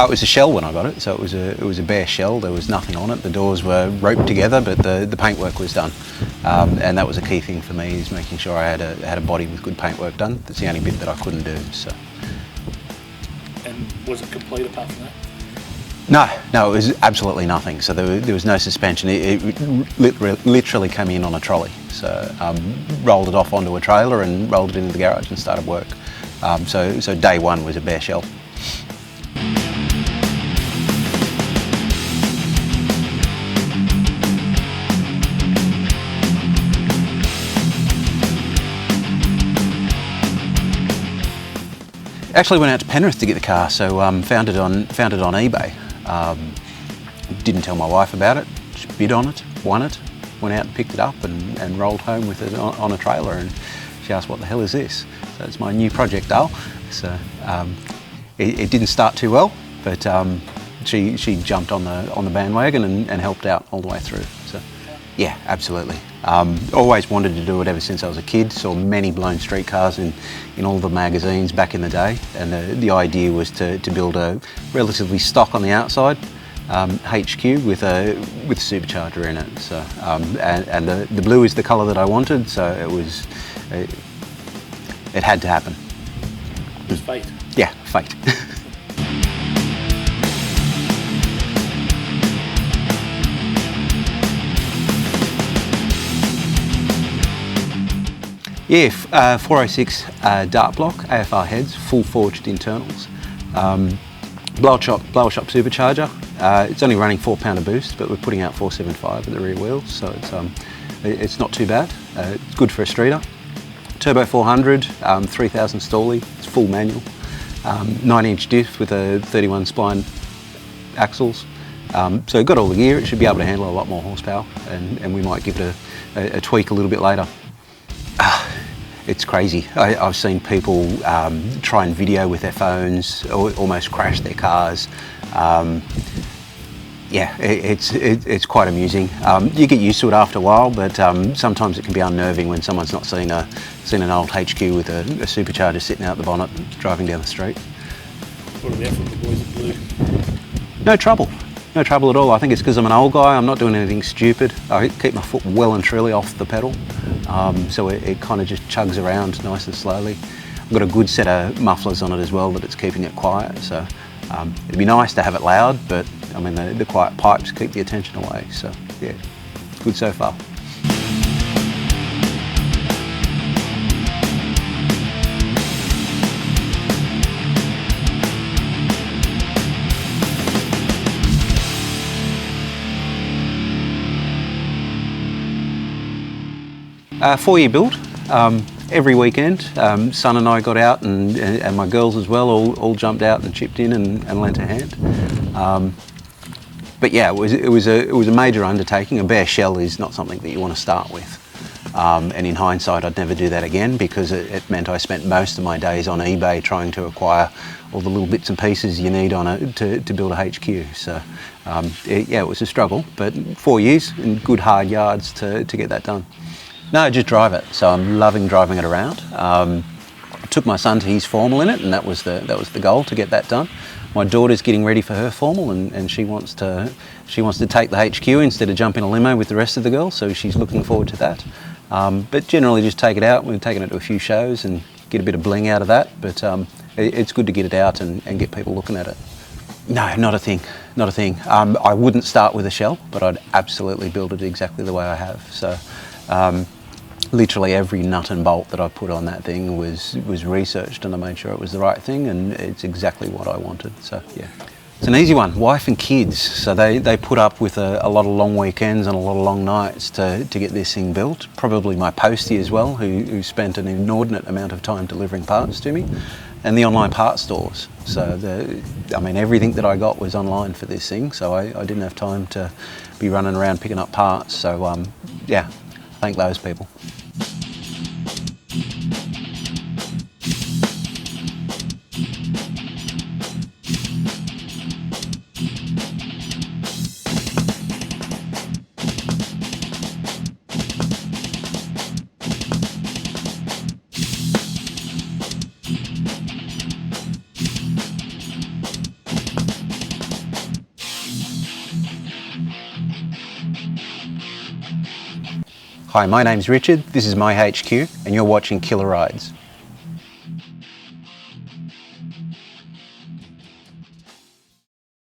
It was a shell when I got it, so it was a bare shell. There was nothing on it. The doors were roped together, but the paintwork was done, and that was a key thing for me, is making sure I had a body with good paintwork done. That's the only bit that I couldn't do. So. And was it complete apart from that? No, it was absolutely nothing. So there was no suspension. It literally came in on a trolley. So rolled it off onto a trailer and rolled it into the garage and started work. So day one was a bare shell. Actually went out to Penrith to get the car, so found it on eBay. Didn't tell my wife about it. She bid on it, won it, went out and picked it up and rolled home with it on a trailer. And she asked, "What the hell is this?" So it's my new project, Dale. So it didn't start too well, but she jumped on the bandwagon and helped out all the way through. So yeah, absolutely. Always wanted to do it ever since I was a kid. Saw many blown streetcars in all the magazines back in the day, and the idea was to build a relatively stock on the outside HQ with a supercharger in it. So and the blue is the colour that I wanted, so it had to happen. It was fate. Yeah, fate. Yeah, 406 dart block, AFR heads, full forged internals. Blower shop supercharger. It's only running 4 pounder boost, but we're putting out 475 at the rear wheels, so it's not too bad. It's good for a streeter. Turbo 400, 3000 Stolly, it's full manual. 9-inch diff with a 31 spline axles. So got all the gear. It should be able to handle a lot more horsepower, and we might give it a tweak a little bit later. It's crazy. I've seen people try and video with their phones, or almost crash their cars. Yeah, it's quite amusing. You get used to it after a while, but sometimes it can be unnerving when someone's not seen an old HQ with a supercharger sitting out the bonnet driving down the street. What are the effort, the boys at Blue? No trouble. No trouble at all. I think it's because I'm an old guy. I'm not doing anything stupid. I keep my foot well and truly off the pedal, so it kind of just chugs around nice and slowly. I've got a good set of mufflers on it as well, that it's keeping it quiet. So it'd be nice to have it loud, but I mean the quiet pipes keep the attention away. So yeah, good so far. Four-year build. Every weekend, son and I got out, and my girls as well, all jumped out and chipped in and lent a hand. But yeah, it was a major undertaking. A bare shell is not something that you want to start with. And in hindsight, I'd never do that again, because it meant I spent most of my days on eBay trying to acquire all the little bits and pieces you need on it to build a HQ. So yeah, it was a struggle, but 4 years and good hard yards to get that done. No, just drive it. So I'm loving driving it around. I took my son to his formal in it, and that was the goal, to get that done. My daughter's getting ready for her formal, and she wants to take the HQ instead of jump in a limo with the rest of the girls. So she's looking forward to that. But generally, just take it out. We've taken it to a few shows and get a bit of bling out of that. But it's good to get it out and get people looking at it. No, not a thing. Not a thing. I wouldn't start with a shell, but I'd absolutely build it exactly the way I have. So. Literally every nut and bolt that I put on that thing was researched, and I made sure it was the right thing, and it's exactly what I wanted. So yeah, it's an easy one. Wife and kids, so they put up with a lot of long weekends and a lot of long nights to get this thing built. Probably my postie as well, who spent an inordinate amount of time delivering parts to me, and the online parts stores. So I mean, everything that I got was online for this thing, so I didn't have time to be running around picking up parts. So yeah, thank those people. Hi, my name's Richard, this is my HQ, and you're watching Killer Rides.